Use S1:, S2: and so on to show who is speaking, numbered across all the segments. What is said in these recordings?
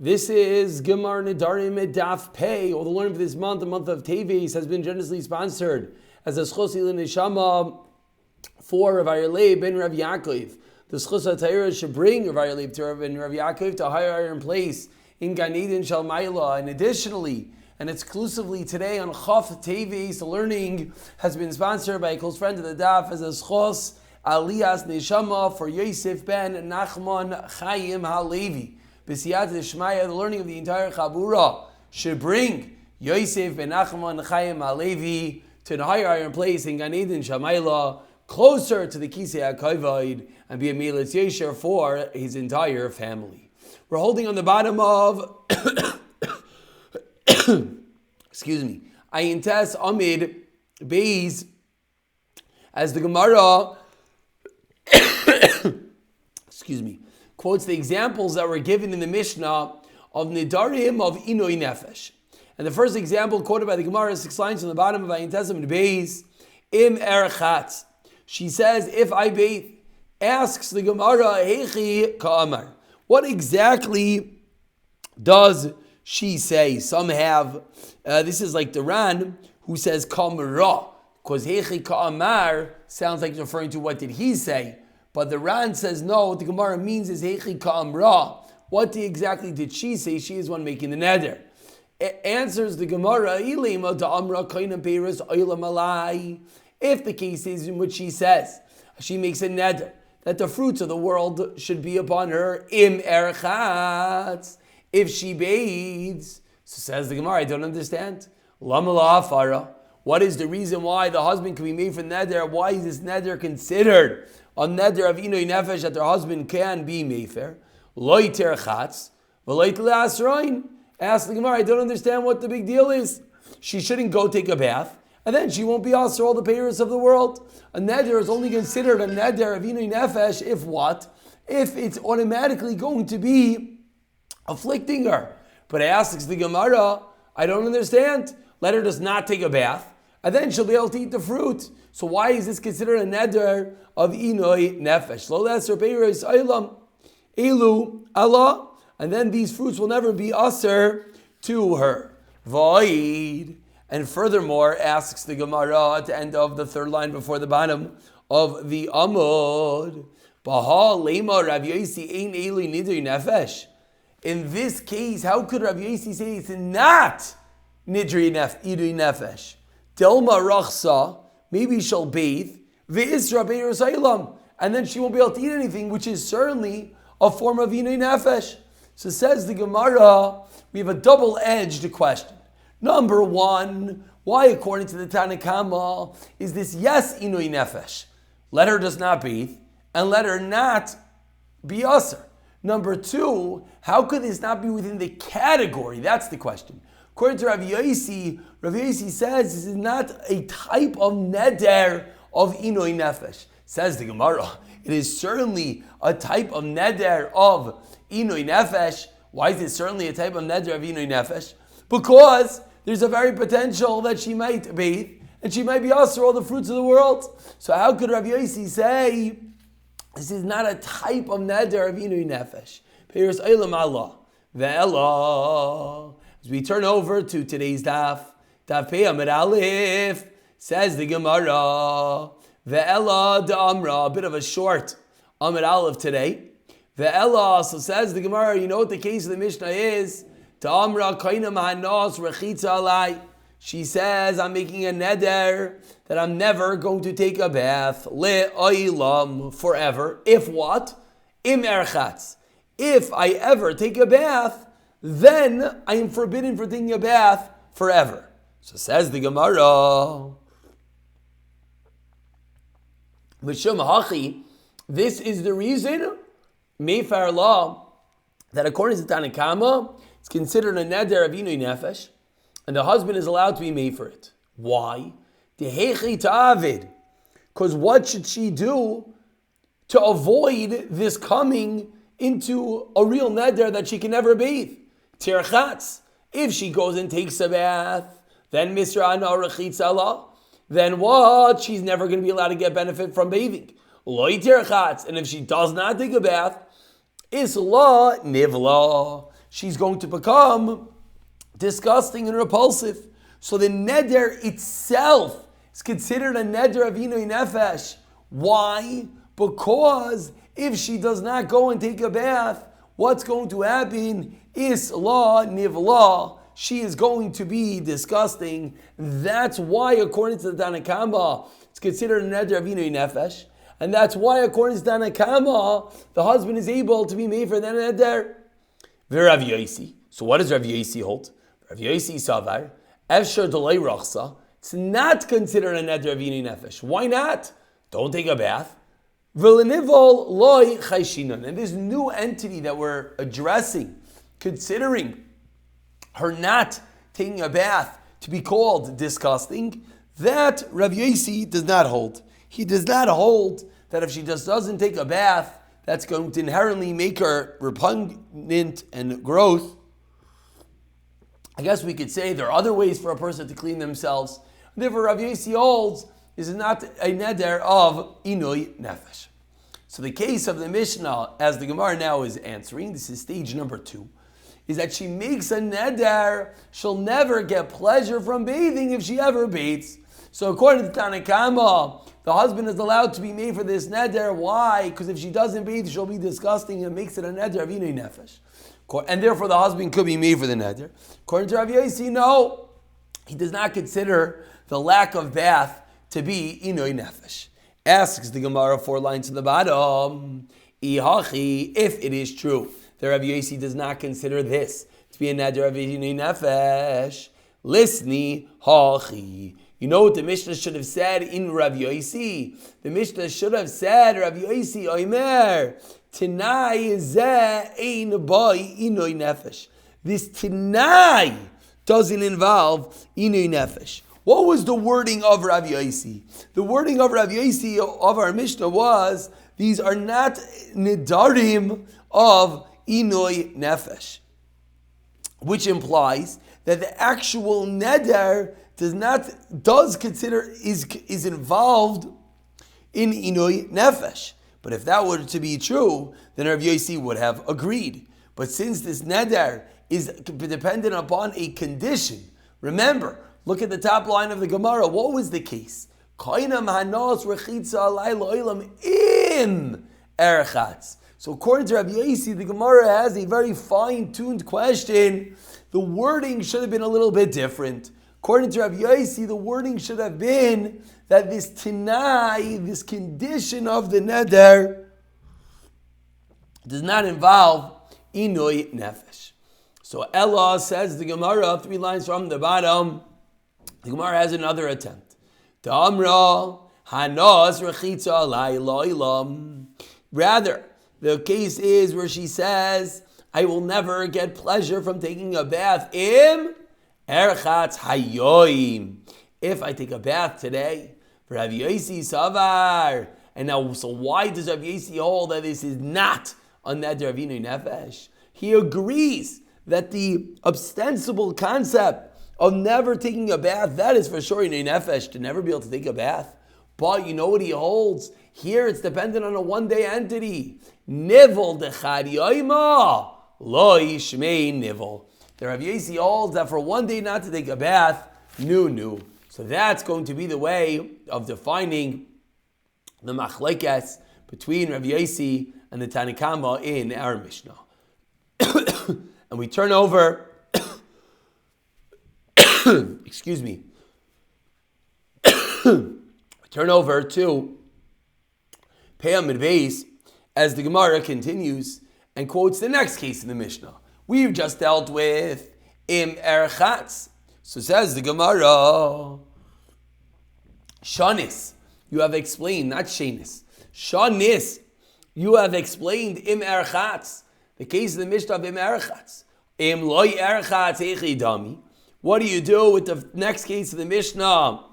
S1: This is Gemar Nedarim at Daf Pei. All the learning for this month, the month of Teves, has been generously sponsored as a Schos Neshama for Rav Aryeh ben Rav Yaakov. The Schos HaTorah should bring Rav Aryeh ben Rav Yaakov to a higher place in Gan Eden Shel Ma'ila. And additionally, and exclusively today on Chaf Teves, the learning has been sponsored by a close friend of the Daf as a Schos Aliyas Neshama for Yosef ben Nachman Chaim HaLevi. B'siyat Shmaya, the learning of the entire Chabura should bring Yosef ben Nachman Chaim HaLevi to the higher place in Gan Eden Shamayla, closer to the Kisei HaKavod, and be a Milas Yesher for his entire family. We're holding on the bottom of excuse me, Ayin Tes Amid Beis, as the Gemara excuse me, quotes the examples that were given in the Mishnah of Nedarim of Inoi Nefesh. And the first example quoted by the Gemara is 6 lines on the bottom of Ayin Tes Amid Beis, Im Erchatz. She says, if I bathe, asks the Gemara, Hechi Ka'amar. What exactly does she say? Some have, this is like the Ran, who says Ka'amara, because Hechi Ka'amar sounds like it's referring to what did he say. But the Ran says no, what the Gemara means is Hechi Ka'amra. What exactly did she say? She is one making the neder. Answers the Gemara, Ilema Da'amra Kaina Beiras Oylam Alai. If the case is in which she says, she makes a neder, that the fruits of the world should be upon her, Im Erchatz, if she bathes. So says the Gemara, I don't understand. Lama La'afara. What is the reason why the husband can be made for neder? Why is this neder considered a neder of Inoi Nefesh that their husband can be mefer? Loi terchatz, v'loi t'le'asroin. Ask the Gemara, I don't understand what the big deal is. She shouldn't go take a bath, and then she won't be asked for all the payers of the world. A neder is only considered a neder of Inoi Nefesh if what? If it's automatically going to be afflicting her. But asks the Gemara, I don't understand. Let her just not take a bath, and then she'll be able to eat the fruit. So why is this considered a neder of Inoi Nefesh? Lo lesser peiros aylam elu Allah, and then these fruits will never be aser to her. Void. And furthermore, asks the Gemara at the end of the third line before the bottom of the Amud, Baha lema Rav Yosi ein elu nidui nefesh. In this case, how could Rav Yosi say it's not nidui nefesh? Delma rachsa, maybe she'll bathe, ve'isra be'er saylam, and then she won't be able to eat anything, which is certainly a form of inui nefesh. So says the Gemara, we have a double-edged question. Number one, why according to the Tanakama is this yes inui nefesh? Let her just not bathe, and let her not be aser. Number two, how could this not be within the category? That's the question. According to Rav Yosi says this is not a type of neder of Inoi Nefesh. Says the Gemara, it is certainly a type of neder of Inoi Nefesh. Why is it certainly a type of neder of Inoi Nefesh? Because there's a very potential that she might bathe and she might be asked for all the fruits of the world. So how could Rav Yosi say this is not a type of neder of Inoi Nefesh? Peiros Olam Allah. Ve'elah. As we turn over to today's Daf Pei Amid Aleph, says the Gemara, Ve'ela da'amra, a bit of a short Amid Aleph today. Ve'ela, so says the Gemara, you know what the case of the Mishnah is? Da'amra kaina mahanos rechitza alai. She says, I'm making a neder that I'm never going to take a bath, le'oilam, forever. If what? Im erchatz. If I ever take a bath, then I am forbidden for taking a bath forever. So says the Gemara, Mishum Hachi, this is the reason, Meifar law, that according to Tanakama, it's considered a neder of Inui Nefesh, and the husband is allowed to be made for it. Why? Dehechi ta'avid. Because what should she do to avoid this coming into a real neder that she can never bathe? Tirchatz. If she goes and takes a bath, then Misra Ana Rechitza, then what? She's never going to be allowed to get benefit from bathing. Loi tirchatz. And if she does not take a bath, Isla nivla. she's going to become disgusting and repulsive. So the neder itself is considered a neder of inui nefesh. Why? Because if she does not go and take a bath, what's going to happen is la nivla. She is going to be disgusting. That's why, according to the Tanna Kama, it's considered a neder of inui nefesh. And that's why, according to the Tanna Kama, the husband is able to be made for the neder. Rav Yosi. So what does Rav Yosi hold? Rav Yosi savar efshar delay rachsa. It's not considered a neder of inui nefesh. Why not? Don't take a bath. V'lenivol loy chayshinan. And this new entity that we're addressing, considering her not taking a bath to be called disgusting, that Rav Yosi does not hold. He does not hold that if she just doesn't take a bath, that's going to inherently make her repugnant and gross. I guess we could say there are other ways for a person to clean themselves. Therefore, Rav Yosi holds this is not a neder of inui nefesh. So the case of the Mishnah, as the Gemara now is answering, this is stage number 2, is that she makes a neder, she'll never get pleasure from bathing if she ever bathes. So according to Tanna Kama, the husband is allowed to be made for this neder. Why? Because if she doesn't bathe, she'll be disgusting and makes it a neder of inui nefesh. And therefore the husband could be made for the neder. According to Rav Yosi, no, he does not consider the lack of bath to be inui nefesh. Asks the Gemara 4 lines to the bottom, Ihachi, if it is true that Rav Yosi does not consider this to be a neder of inui nefesh, Lisni hachi. You know what the Mishnah should have said in Rav Yosi? The Mishnah should have said, Rav Yosi Omer, Tanai zeh ein bai inui nefesh. This Tanai doesn't involve inui nefesh. What was the wording of Rav Yosi? The wording of Rav Yosi of our Mishnah was, these are not Nedarim of inui nefesh, which implies that the actual neder is involved in inui nefesh. But if that were to be true, then Rav Yosi would have agreed. But since this neder is dependent upon a condition, remember, look at the top line of the Gemara. What was the case? So according to Rav Yosi, the Gemara has a very fine-tuned question. The wording should have been a little bit different. According to Rav Yosi, the wording should have been that this Tanai, this condition of the neder, does not involve inui nefesh. So Ella says the Gemara, 3 lines from the bottom, the Gemara has another attempt. Ta'amra hanos rechitza alai lo'ilam. Rather, the case is where she says, I will never get pleasure from taking a bath im erchatz hayoim. If I take a bath today, Rav Yosi savar. And now, so why does Rav Yosi hold that this is not a neder of inui nefesh? He agrees that the ostensible concept of never taking a bath, that is for sure inui nefesh, to never be able to take a bath. But you know what he holds? Here it's dependent on a one-day entity. Nivel dechad yoima lo yishmei nivel. The Rav Yosi holds that for one day not to take a bath, new. So that's going to be the way of defining the machlekes between Rav Yosi and the Tanna Kama in our Mishnah. And we turn over, excuse me, turn over to Peyam Beis as the Gemara continues and quotes the next case in the Mishnah. We've just dealt with im erchatz. So says the Gemara, Shanis, you have explained, not Shanis. Shanis, you have explained im erchatz. The case of the Mishnah of im erchatz. Im loy erchatz echidami. What do you do with the next case of the Mishnah,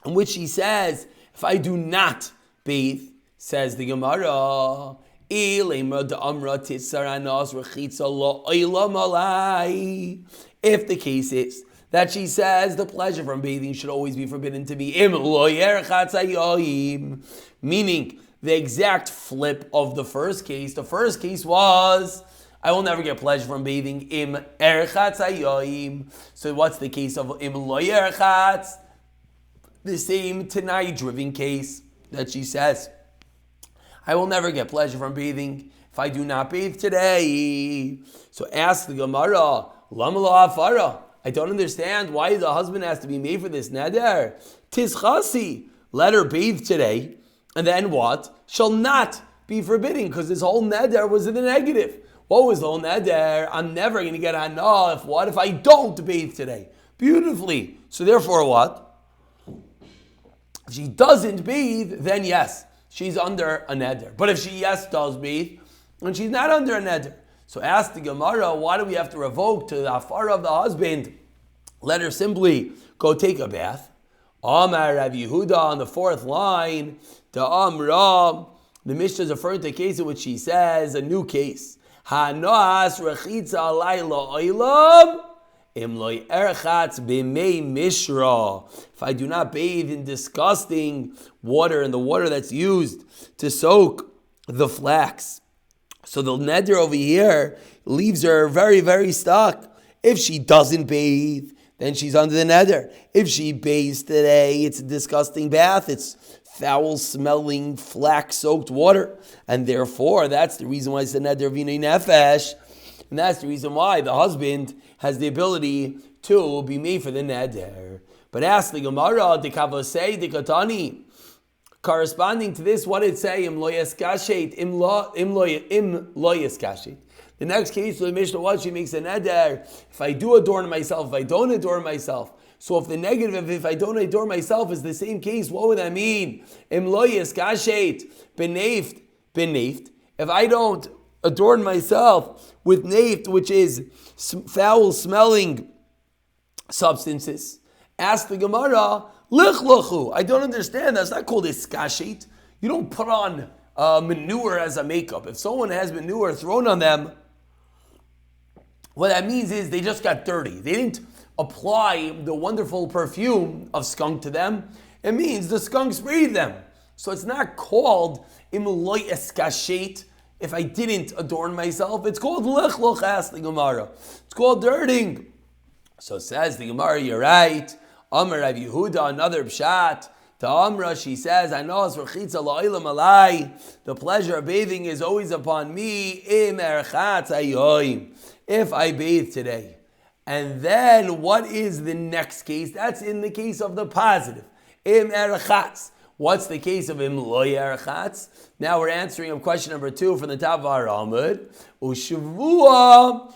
S1: in which he says, if I do not bathe, says the Gemara, if the case is that she says the pleasure from bathing should always be forbidden to be meaning the exact flip of the first case. The first case was, I will never get pleasure from bathing im erchatz hayoim. So what's the case of im lo erchatz? The same Tanai-driven case that she says, I will never get pleasure from bathing if I do not bathe today. So ask the Gemara, lama lo hafara? I don't understand why the husband has to be made for this neder. Tischasi, let her bathe today, and then what? Shall not be forbidden, because this whole neder was in the negative. What was the whole neder? I'm never going to get hana if I don't bathe today. Beautifully. So therefore what? If she doesn't bathe, then yes, she's under a neder. But if she does bathe, then she's not under a neder. So ask the Gemara, why do we have to revoke to the afara of the husband? Let her simply go take a bath. Amar Rav Yehuda on the fourth line, the Amra, the Mishnah is referring to a case in which she says, a new case. Hanoas rechitza alayla oilam. If I do not bathe in disgusting water, in the water that's used to soak the flax. So the neder over here leaves her very, very stuck. If she doesn't bathe, then she's under the neder. If she bathes today, it's a disgusting bath. It's foul-smelling, flax-soaked water. And therefore, that's the reason why it's the neder of Inui Nefesh. And that's the reason why the husband has the ability to be made for the neder. But ask the Gemara, the Kavosei, the Katani, corresponding to this, what did it say? Im lo yaskashet, im lo yaskashet. The next case of the Mishnah, what she makes a neder. If I do adorn myself, if I don't adorn myself. So if the negative, if I don't adorn myself, is the same case, what would that mean? Im lo yaskashet, beneft. If I don't adorn myself with neft, which is foul-smelling substances. Ask the Gemara, lichlochu. I don't understand. That's not called iskashit. You don't put on manure as a makeup. If someone has manure thrown on them, what that means is they just got dirty. They didn't apply the wonderful perfume of skunk to them. It means the skunk sprayed them. So it's not called imloy iskashit. If I didn't adorn myself, it's called lichloch, ask the Gemara. It's called dirting. So says the Gemara, you're right. Amar Rav Yehuda, another pshat. To Amra, she says, I know the pleasure of bathing is always upon me. If I bathe today. And then what is the next case? That's in the case of the positive. What's the case of im lo yerchatz? Now we're answering of question number 2 from the top of our Amud. Ushavua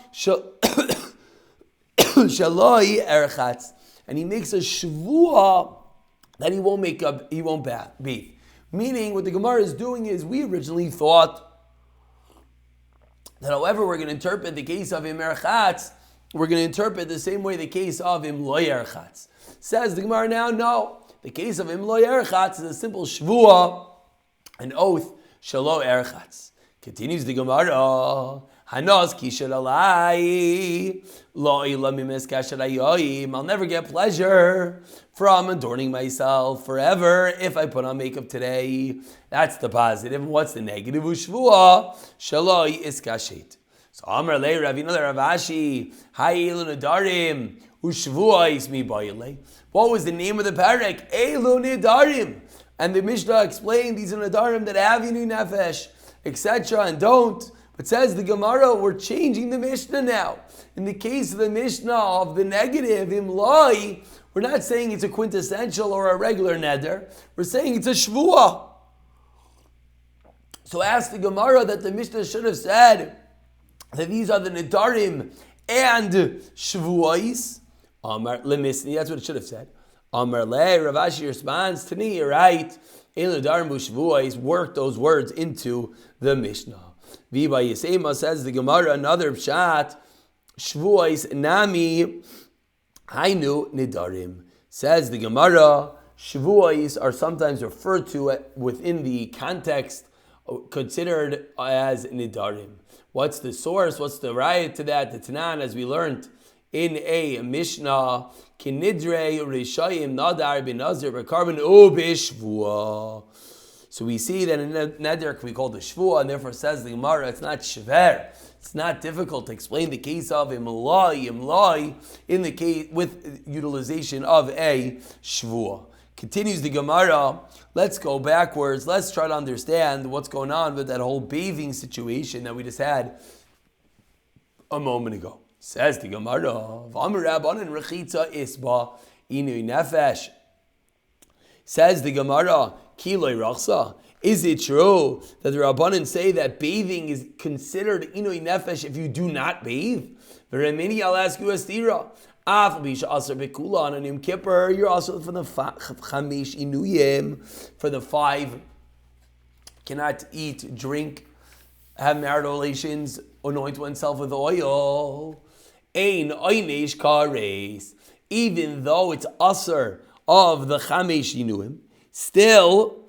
S1: shaloi erchatz, and he makes a shvua that he won't bathe. Meaning, what the Gemara is doing is, we originally thought that, however, we're going to interpret the case of im erchatz, we're going to interpret the same way the case of im lo yerchatz. Says the Gemara now, no. The case of im lo yerchatz is a simple shvua, an oath, shalo erchatz. Continues the Gemara, hanos kishel alai, lo ila mimes kasher ayoyim. I'll never get pleasure from adorning myself forever if I put on makeup today. That's the positive. What's the negative? Shvua, shalo iskashet. So Amar le Ravina le Ravashi, ha'ilu nedarim, ushvua ismi bayile. What was the name of the parak? Elu Nedarim. And the Mishnah explained these are Nedarim that have Inui Nefesh, etc. and don't. But says the Gemara, we're changing the Mishnah now. In the case of the Mishnah of the negative, imlai, we're not saying it's a quintessential or a regular neder. We're saying it's a shvua. So ask the Gemara that the Mishnah should have said that these are the Nedarim and shvuais. Amar lemisni, that's what it should have said. Amar le, Ravashi responds, Tani, you're right. El Nedarim u'shvuais, work those words into the Mishnah. Viva Yisema says the Gemara, another pshat, shvuais nami hainu nedarim. Says the Gemara, shvuais are sometimes referred to within the context considered as nedarim. What's the source? What's the raya to that? The Tanan, as we learned in a Mishnah, kinidre rishayim nadar bin nazir b'karban ubishvua. So we see that in Neder can be called a Shvua, and therefore says the Gemara, it's not Shver. It's not difficult to explain the case of Imlai, in the case with utilization of a Shvua. Continues the Gemara. Let's go backwards. Let's try to understand what's going on with that whole bathing situation that we just had a moment ago. Says the Gemara, V'amar Rabbanan Rechitza Isba Inui Nefesh. Says the Gemara, Kiloi Rachsa. Is it true that the Rabbanan say that bathing is considered Inui Nefesh if you do not bathe? V'remini, I'll ask you a stira. Af Bisha Asar Bekula on Yom Kippur, you're also for the Chamesh Inuyim, for the 5, cannot eat, drink, have marital relations, anoint oneself with oil. Ein Oynesh Kares. Even though it's Asar of the Chamesh Inuyim, still,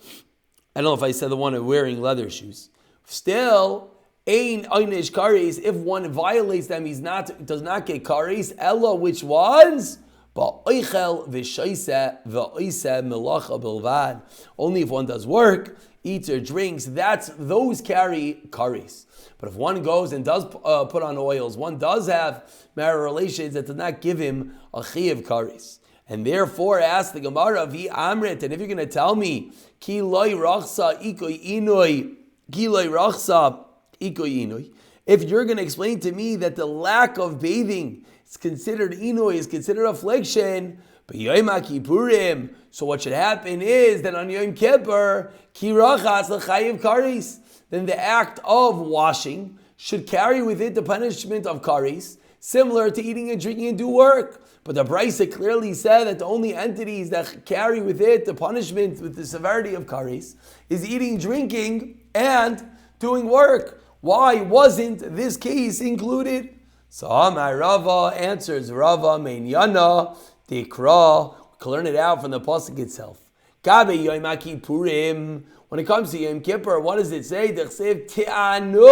S1: I don't know if I said the one wearing leather shoes, still, Ein Oynesh Kares, if one violates them, does not get Kares. Ella, which ones? Ba'oichel v'shoise v'oise melacha bilvad. Only if one does work, eats or drinks, those carry Kares. But if one goes and does put on oils, one does have marital relations, that does not give him a chiyav Kares. And therefore, ask the Gemara, Vi Amrit, and if you're going to tell me, Ki loy rachsa ikoi inoi, Ki loy rachsa ikoi inoi, if you're going to explain to me that the lack of bathing is considered inoi, is considered affliction, but Yom Kippurim, so what should happen is that on Yom Kippur, Ki rachas l'chayiv Kares, then the act of washing should carry with it the punishment of Kares, similar to eating and drinking and do work. But the Brisa clearly said that the only entities that carry with it the punishment with the severity of Kares is eating, drinking, and doing work. Why wasn't this case included? So my Rava answers, Rava mein yana dikra. We can learn it out from the pasuk itself. Gabe Yom Kippurim. When it comes to Yom Kippur, what does it say? Ti'anu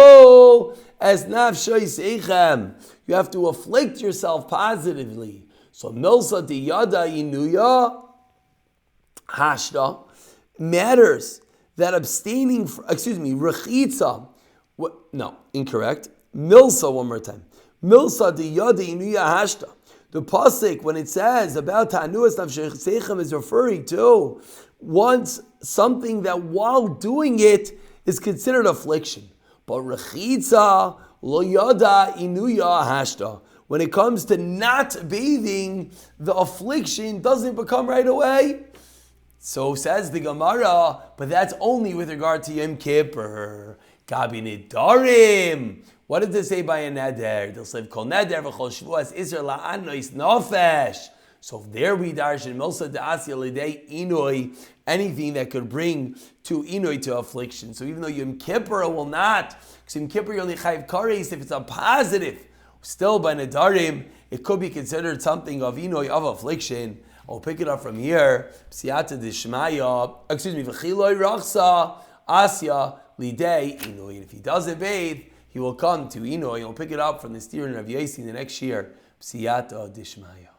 S1: es nafshay seichem. You have to afflict yourself positively. So milsa diyada inuya hashda matters that abstaining. Rechitza. No, incorrect. Milsa one more time. Milsa diyada inuya hashda. The pasuk when it says about ta'anu es nafshay seichem is referring to once something that while doing it is considered affliction. But rechitza lo yada inuya hashda. When it comes to not bathing, the affliction doesn't become right away. So says the Gemara, but that's only with regard to Yom Kippur. Gabi Nedarim. What does it say by a neder? They'll say kol neder v'chol shvuas iser la'anois nafesh. So there we darshan milsa de'asya l'dei inoi, anything that could bring to inoi to affliction. So even though Yom Kippur will not, because Yom Kippur you only chayiv kares if it's a positive. Still by Nedarim, it could be considered something of inoi, of affliction. I'll pick it up from here. Psiyata dishmaya, v'chiloi rachsa asya lidei inoi. And if he doesn't bathe, he will come to inoi. I'll pick it up from the steering of Yasi the next year. Psiyata dishmaya.